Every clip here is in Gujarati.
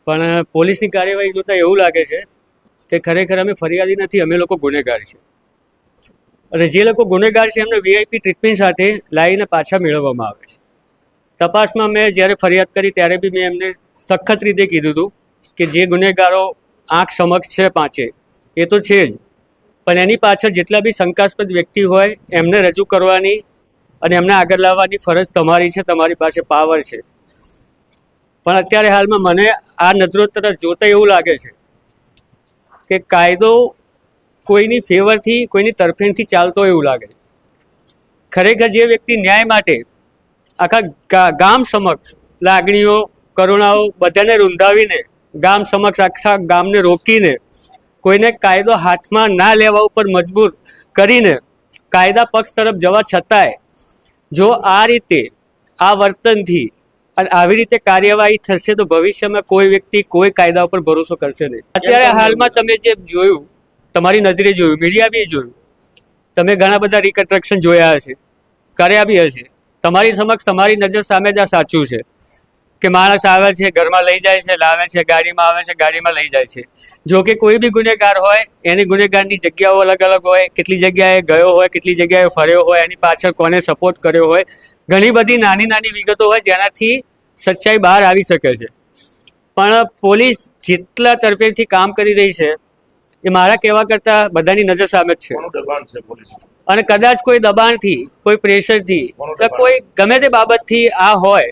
પણ પોલીસની કાર્યવાહી જોતાં એવું લાગે છે કે ખરેખર અમે ફરિયાદી નથી, અમે લોકો ગુનેગાર છે. અને જે લોકો ગુનેગાર છે એમને વીઆઈપી ટ્રીટમેન્ટ સાથે લાવીને પાછા મેળવવામાં આવે છે. તપાસમાં મેં જ્યારે ફરિયાદ કરી ત્યારે બી મેં એમને સખત રીતે કીધું હતું કે જે ગુનેગારો આંખ સમક્ષ છે પાંચે એ તો છે જ, પણ એની પાછળ જેટલા બી શંકાસ્પદ વ્યક્તિ હોય એમને રજૂ કરવાની અને એમને આગળ લાવવાની ફરજ તમારી છે, તમારી પાસે પાવર છે. પણ અત્યારે હાલમાં મને આ નજરો તરફ જોતા એવું લાગે છે કે કાયદો કોઈની ફેવરથી, કોઈની તરફેણથી ચાલતો એવું લાગે. ખરેખર જે વ્યક્તિ ન્યાય માટે આખા ગામ સમક્ષ લાગણીઓ, કરુણાઓ બધાને રૂંધાવીને ગામ સમક્ષ આખા ગામને રોકીને કોઈને કાયદો હાથમાં ના લેવા ઉપર મજબૂર કરીને કાયદા પક્ષ તરફ જવા છતાંય જો આ રીતે, આ વર્તનથી અને આવી રીતે કાર્યવાહી થશે તો ભવિષ્યમાં કોઈ વ્યક્તિ કોઈ કાયદા ઉપર ભરોસો કરશે નહીં. અત્યારે હાલમાં તમે જે જોયું, તમારી નજરે જોયું, મીડિયા બી જોયું, તમે ઘણા બધા રિકન્સ્ટ્રક્શન જોયા હશે, કર્યા બી હશે. તમારી સમક્ષ, તમારી નજર સામે જ આ સાચું છે કે માણસ આવે છે, ઘરમાં લઈ જાય છે, લાવે છે, ગાડીમાં આવે છે, ગાડીમાં લઈ જાય છે. જો કે કોઈ બી ગુનેગાર હોય એની ગુનેગારની જગ્યાઓ અલગ અલગ હોય, કેટલી જગ્યાએ ગયો હોય, કેટલી જગ્યાએ ફર્યો હોય, એની પાછળ કોને સપોર્ટ કર્યો હોય, ઘણી બધી નાની નાની વિગતો હોય જેનાથી સચ્ચાઈ બહાર આવી શકે છે. પણ પોલીસ જેટલા તરફેણથી કામ કરી રહી છે એ મારા કહેવા કરતાં બધાની નજર સામે જ છે. અને કદાચ કોઈ દબાણથી, કોઈ પ્રેશરથી, કોઈ ગમે તે બાબતથી આ હોય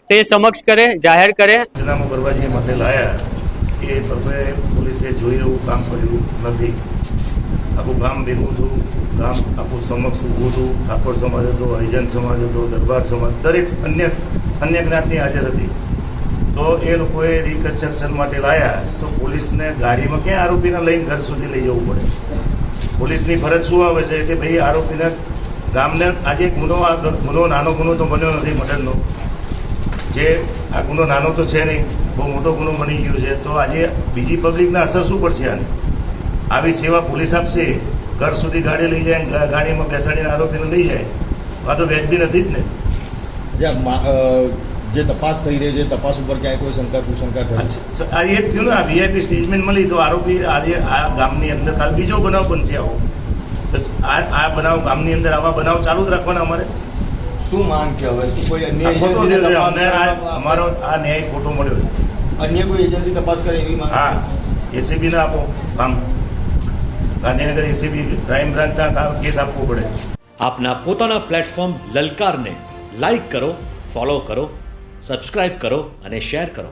તે સમક્ષ કરે, જાહેર કરે. જનામો કરવા જે મસેલ આવ્યા એ પર્વે પોલીસે જોઈ એવું કામ કર્યું નથી. આખું ગામ ભેગું હતું, ગામ આખું સમક્ષ ઊભું હતું. ઠાકોર સમાજ હતો, હરિજન સમાજ હતો, દરબાર સમાજ, દરેક અન્ય જ્ઞાતિ હાજર હતી. તો એ લોકોએ રિકન્સ્ટ્રક્શન માટે લાયા તો પોલીસને ગાડીમાં ક્યાં આરોપીને લઈને ઘર સુધી લઈ જવું પડે? પોલીસની ફરજ શું આવે છે કે ભાઈ આરોપીને ગામને આજે ગુનો નાનો ગુનો તો બન્યો નથી મર્ડરનો, જે આ ગુનો નાનો તો છે નહીં, બહુ મોટો ગુનો બની ગયો છે. તો આજે બીજી પબ્લિકને અસર શું પડશે? આને આવી સેવા પોલીસ આપશે, ઘર સુધી ગાડી લઈ જાય, ગાડીમાં બેસાડીને આરોપીને લઈ જાય, આ તો વ્યાજબી નથી જ ને. જે તપાસ થઈ રહી છે, તપાસ ઉપર ક્યાંય કોઈ શંકા કુશંકા આ એ જ થયું ને, આ વીઆઈપી સ્ટેટમેન્ટ મળી તો આરોપી આજે આ ગામની અંદર કાલ બીજો બનાવ બનશે આવો. આ બનાવ ગામની અંદર આવા બનાવ ચાલુ જ રાખવાના. અમારે શું માંગ છે હવે? શું કોઈ અન્ય અમારો આ ન્યાય ખોટો મળ્યો છે. અન્ય કોઈ એજન્સી તપાસ કરે એવી માંગ? હા, એસીબીને આપો કામ. ગાંધીનગર એસીબી ક્રાઇમ બ્રાન્ચના કેસ આપવો પડે. આપના પોતાના પ્લેટફોર્મ લલકારને લાઈક કરો, ફોલો કરો, સબસ્ક્રાઇબ કરો અને શેર કરો.